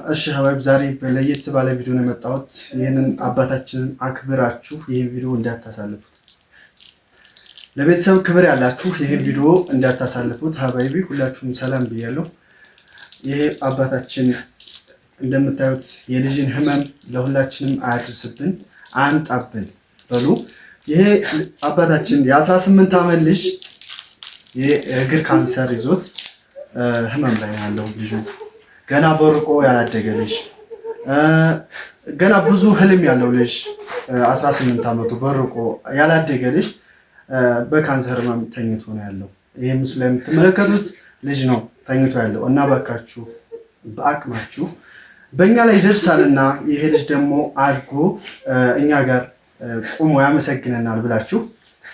እሺ ሀባይብ ዛሬ ለየት ባለ ቪዲዮ ነው የመጣሁት። ይህንን አባታችንን አክብራችሁ ይህን ቪዲዮ እንዳታሳልፉት። ለቤተሰብ ክብር ያላችሁ ይህን ቪዲዮ እንዳታሳልፉት። ሀባይቢ ሁላችሁም ሰላም ብያለሁ። ይሄ አባታችን እንደምታዩት የልጅን ህመም ለሁላችንም አያድርስብን አንጣብን በሉ። ይሄ አባታችን የ18 ዓመት ልጅ የእግር ካንሰር ይዞት ህመም ላይ ያለው ልጅ ገና በርቆ ያላደገ ልጅ ገና ብዙ ህልም ያለው ልጅ 18 ዓመቱ በርቆ ያላደገ ልጅ በካንሰር ህመም ተኝቶ ነው ያለው። ይሄ ምስሉ ላይ የምትመለከቱት ልጅ ነው ተኝቶ ያለው እና ባካችሁ በአቅማችሁ በእኛ ላይ ይደርሳልና ይሄ ልጅ ደግሞ አድጎ እኛ ጋር ቆሞ ያመሰግነናል ብላችሁ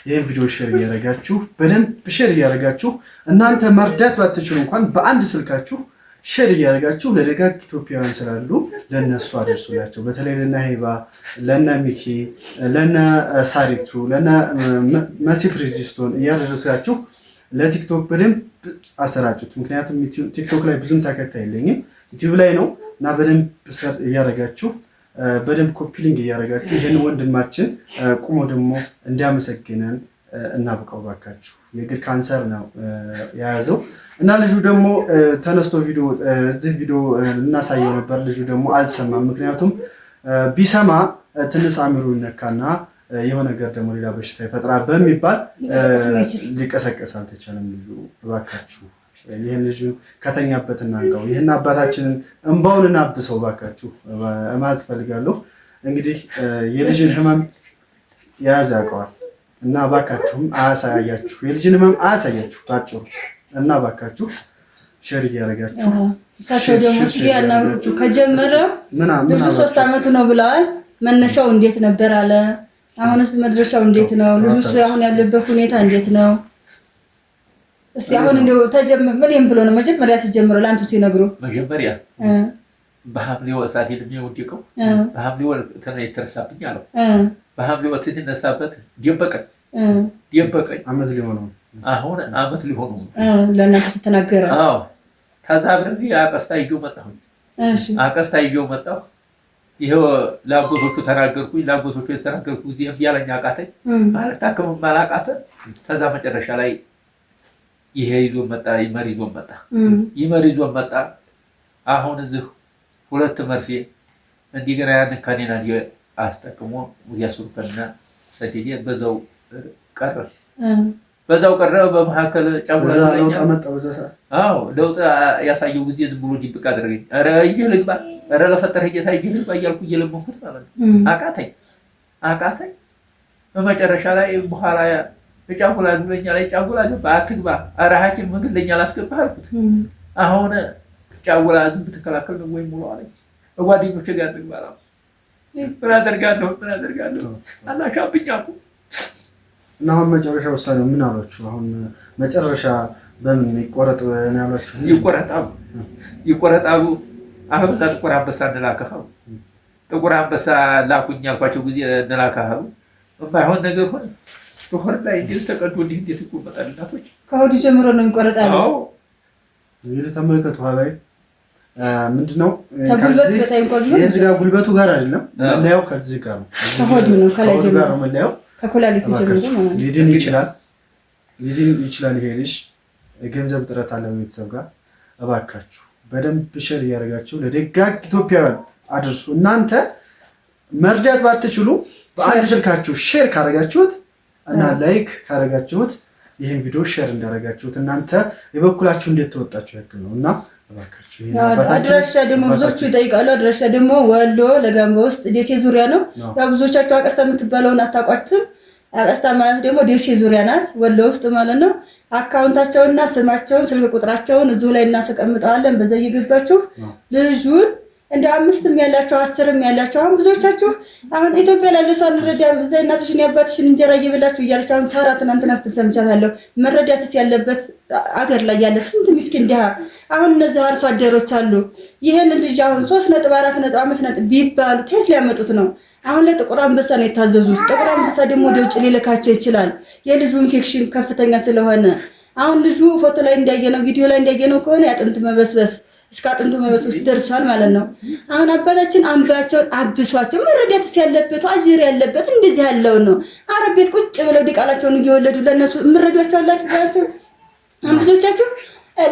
ይሄን ቪዲዮ ሼር እያደረጋችሁ በደንብ ሼር እያደረጋችሁ እናንተ መርዳት ባትችሉ እንኳን በአንድ ስልካችሁ ሼር እያደረጋችሁ ለደጋግ ኢትዮጵያውያን ስላሉ ለነሱ አድርሱላቸው። በተለይ ለነ ሄባ፣ ለነ ሚኪ፣ ለነ ሳሪቱ፣ ለነ መሲ ፕሪጅስቶን እያደረሳችሁ ለቲክቶክ በደንብ አሰራጩት። ምክንያቱም ቲክቶክ ላይ ብዙም ተከታይ የለኝም ዩቲዩብ ላይ ነው እና በደንብ ሼር እያደረጋችሁ በደንብ ኮፒ ሊንክ እያደረጋችሁ ይሄን ወንድማችን ቁሞ ደግሞ እንዲያመሰግነን እናብቀው ባካችሁ። የእግር ካንሰር ነው የያዘው እና ልጁ ደግሞ ተነስቶ እዚህ ቪዲዮ እናሳየው ነበር። ልጁ ደግሞ አልሰማም። ምክንያቱም ቢሰማ ትንሽ አእምሮ ይነካና የሆነ ነገር ደግሞ ሌላ በሽታ ይፈጥራል በሚባል ሊቀሰቀስ አልተቻለም። ልጁ ባካችሁ ይህን ልጁ ከተኛበት እናንቀው። ይህን አባታችንን እንባውን እናብሰው ባካችሁ ማለት ፈልጋለሁ። እንግዲህ የልጅን ህመም የያዘ ያውቀዋል እና ባካችሁም አያሳያችሁ፣ የልጅን ህመም አያሳያችሁ ባጭሩ እና ባካችሁ ሼር እያደረጋችሁ እሳቸው ደግሞ ሲያናግሩት ከጀመረ ብዙ 3 ዓመቱ ነው ብለዋል። መነሻው እንዴት ነበር አለ። አሁንስ መድረሻው እንዴት ነው? ልጁ አሁን ያለበት ሁኔታ እንዴት ነው? እስቲ አሁን እንደው ተጀመረ ምን ብሎ ነው መጀመሪያ ሲጀምረው ላንቱ ሲነግሩ መጀመሪያ በሐምሌ ወር ሳይል የሚወድቀው በሐምሌ ወር የተረሳብኝ አለው። በሐምሌ ወር ሲነሳበት ደበቀኝ አመት ሊሆነው አሁን አመት ሊሆነው ነው ለእናንተ ተናገረ። አዎ ከዛ ብሬ አቀስታ ይዤው መጣሁ። እሺ አቀስታ ይዤው መጣሁ። ይሄው ላጎቶቹ ተናገርኩኝ። ላጎቶቹ የተናገርኩ ጊዜ ያለኛ አቃተኝ ማለት ታከም ማላቃተ ከዛ መጨረሻ ላይ ይሄ ይዞ መጣ። ይመር ይዞ መጣ። አሁን እዚህ 2 መርፌ እንዲገና ያን ካኔና አስጠቅሞ ያሱርከና ሰደዴ በዛው ቀረ። በመሐከል ጫጉላ ለውጥ መጣ። በዛ ሰዓት አዎ ለውጥ ያሳየው ጊዜ ዝም ብሎ ዲብቅ አደረገኝ። ኧረ ይልግባ ኧረ ለፈጠረ ጌታ ይልግባ እያልኩ እየለመንኩት ማለት ነው። አቃተኝ። በመጨረሻ ላይ በኋላ ጫጉላ ለኛ ላይ ጫጉላ ገባ። አትግባ ኧረ ሐኪም ምግብ ለኛ አላስገባህ አልኩት። አሁን ጫጉላ ዝም ብትከላከል ነው ወይ ሙሉ አለኝ። ጓደኞቼ ጋር ልግባ አለ። ምን አደርጋለሁ አላሻብኛኩ እና አሁን መጨረሻ ውሳኔው ምን አሏችሁ? አሁን መጨረሻ በምን ይቆረጥ ነው ያሏችሁ? ይቆረጣሉ። አሁን ጥቁር አንበሳ እንላከው ጥቁር አንበሳ ላኩኝ ያልኳቸው ጊዜ እንላከው ባይሆን ነገር ሆነ ዶክተር ላይ እንዴት ተቀዶ እንዴት ይቆረጣል? እናቶች ከሆዱ ጀምሮ ነው የሚቆረጣሉ። አዎ እንግዲህ ተመልከቱ። ሀባይ ምንድነው ከጉልበት በታይ እንኳን የዚህ ጋር ጉልበቱ ጋር አይደለም መለያው ከዚህ ጋር ነው። ከሆዱ ነው ከላይ ጀምሮ ነው መለያው ከኮላሊቱ ጀምሮ ነው። ሊድን ይችላል። ይሄ ልጅ ገንዘብ ጥረት አለ ቤተሰብ ጋር። እባካችሁ በደንብ ሼር እያደረጋችሁ ለደጋግ ኢትዮጵያውያን አድርሱ። እናንተ መርዳት ባትችሉ በአንድ ስልካችሁ ሼር ካደረጋችሁት እና ላይክ ካደረጋችሁት ይሄን ቪዲዮ ሼር እንዳደረጋችሁት እናንተ የበኩላችሁ እንዴት ተወጣችሁ ያክል ነው እና እባካችሁ ይሄን አድራሻ ደግሞ ብዙዎቹ ይጠይቃሉ። አድራሻ ደግሞ ወሎ ለጋምቦ ውስጥ ደሴ ዙሪያ ነው። ያው ብዙዎቻችሁ አቀስታ የምትባለውን አታውቋትም። አቀስታ ማለት ደግሞ ደሴ ዙሪያ ናት፣ ወሎ ውስጥ ማለት ነው። አካውንታቸውንና ስማቸውን ስልክ ቁጥራቸውን እዚሁ ላይ እናስቀምጠዋለን። በዛ እየገባችሁ ልጁን እንደ 5ም ያላችሁ 10ም ያላችሁ አሁን ብዙዎቻችሁ አሁን ኢትዮጵያ ላይ ለሰው እንረዳም እዛ እናትሽን ያባትሽን እንጀራ እየበላችሁ እያለች አሁን ሳራ ትናንትና ስትል ሰምቻታለሁ። መረዳትስ ያለበት አገር ላይ ያለ ስንት ምስኪን ድሃ አሁን እነዚህ አርሶ አደሮች አሉ። ይሄን ልጅ አሁን 3.4.5 ቢባሉ ከየት ሊያመጡት ነው? አሁን ላይ ጥቁር አንበሳ ነው የታዘዙት። ጥቁር አንበሳ ደግሞ ወደ ውጭ ሊልካቸው ይችላል የልጁ ኢንፌክሽን ከፍተኛ ስለሆነ። አሁን ልጁ ፎቶ ላይ እንዳየነው ቪዲዮ ላይ እንዳየነው ከሆነ ያጥንት መበስበስ እስከ አጥንቱ መበስበስ ደርሷል ማለት ነው። አሁን አባታችን አንባቸውን አብሷቸው መረዳት ያለበት አጅር ያለበት እንደዚህ ያለው ነው። አረብ ቤት ቁጭ ብለው ዲቃላቸውን እየወለዱ ለነሱ ምረዷቸው አላችሁ ብዙዎቻችሁ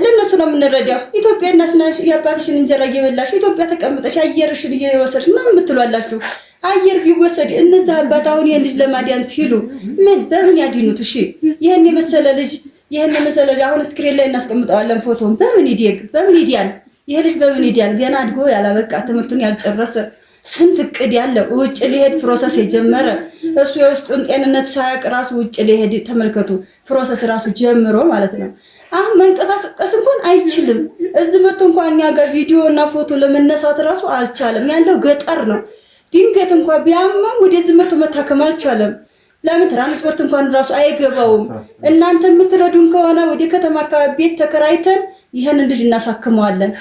ለነሱ ነው የምንረዳው። ኢትዮጵያ እናት ነሽ የአባትሽን እንጀራ እየበላሽ ኢትዮጵያ ተቀምጠሽ አየርሽን እየወሰድሽ ነው የምትሏላችሁ። አየር ቢወሰድ እነዛ አባት አሁን ይሄን ልጅ ለማዳን ሲሉ ምን በምን ያድኑት? እሺ ይሄን የመሰለ ልጅ አሁን ስክሪን ላይ እናስቀምጠዋለን ፎቶን። በምን ይደግ በምን ይዲያን? ይሄ ልጅ በምን ይዲያን? ገና አድጎ ያላበቃ ትምህርቱን ያልጨረሰ ስንት እቅድ ያለው ውጭ ሊሄድ ፕሮሰስ የጀመረ እሱ የውስጡን ጤንነት ሳያቅ ራሱ ውጭ ሊሄድ ተመልከቱ፣ ፕሮሰስ ራሱ ጀምሮ ማለት ነው። አሁን መንቀሳቀስ እንኳን አይችልም። እዚህ መጥቶ እንኳን እኛ ጋር ቪዲዮ እና ፎቶ ለመነሳት ራሱ አልቻለም። ያለው ገጠር ነው። ድንገት እንኳን ቢያመው ወደዚህ መጥቶ መታከም አልቻለም። ለምን ትራንስፖርት እንኳን ራሱ አይገባውም። እናንተ የምትረዱን ከሆነ ወደ ከተማ አካባቢ ቤት ተከራይተን ይሄን ልጅ እናሳክመዋለን፣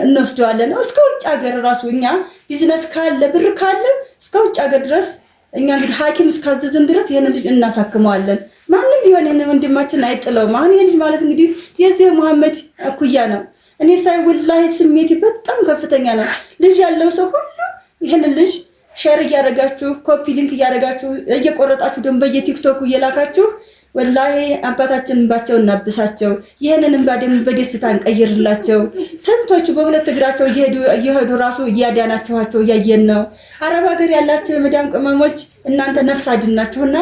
እንወስደዋለን። እስከ ውጭ ሀገር ራሱ እኛ ቢዝነስ ካለ ብር ካለ እስከ ውጭ ሀገር ድረስ እኛ እንግዲህ ሐኪም እስካዘዝን ድረስ ይሄን ልጅ እናሳክመዋለን። ማንም ቢሆን ይሄን ወንድማችን አይጥለውም። አሁን ይሄ ልጅ ማለት እንግዲህ የዚህ መሐመድ እኩያ ነው። እኔ ሳይ ወላሂ ስሜቴ በጣም ከፍተኛ ነው። ልጅ ያለው ሰው ሁሉ ይሄን ልጅ ሼር እያደረጋችሁ ኮፒ ሊንክ እያደረጋችሁ እየቆረጣችሁ ደግሞ በየቲክቶኩ እየላካችሁ ወላሂ አባታችን እንባቸውን እናብሳቸው። ይሄንን እንባ ደግሞ በደስታ እንቀይርላቸው። ስንቶቹ በሁለት እግራቸው እየሄዱ ራሱ እያዳናችኋቸው እያየን ነው። አረብ ሀገር ያላችሁ የመዳም ቅመሞች እናንተ ነፍስ አድናችሁና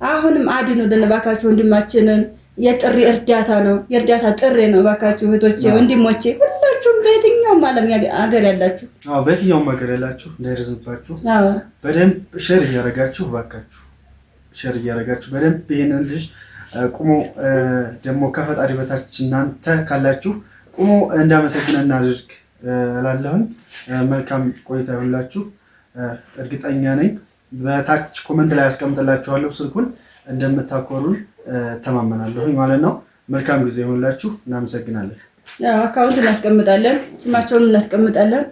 አሁንም አድኑልን እባካችሁ። ወንድማችንን የጥሪ እርዳታ ነው፣ የእርዳታ ጥሪ ነው። እባካችሁ እህቶቼ፣ ወንድሞቼ ሁላችሁም በየትኛውም ዓለም ሀገር ያላችሁ በየትኛውም ሀገር ያላችሁ እንዳይረዝምባችሁ በደንብ ሼር እያደረጋችሁ እባካችሁ ሼር እያደረጋችሁ በደንብ ይሄንን ልጅ ቁሞ ደግሞ ከፈጣሪ በታች እናንተ ካላችሁ ቁሞ እንዳመሰግን እናድርግ እላለሁኝ። መልካም ቆይታ ይሁንላችሁ። እርግጠኛ ነኝ በታች ኮመንት ላይ አስቀምጥላችኋለሁ ስልኩን እንደምታኮሩን ተማመናለሁኝ ማለት ነው። መልካም ጊዜ ይሁንላችሁ። እናመሰግናለን። አካውንት እናስቀምጣለን፣ ስማቸውን እናስቀምጣለን።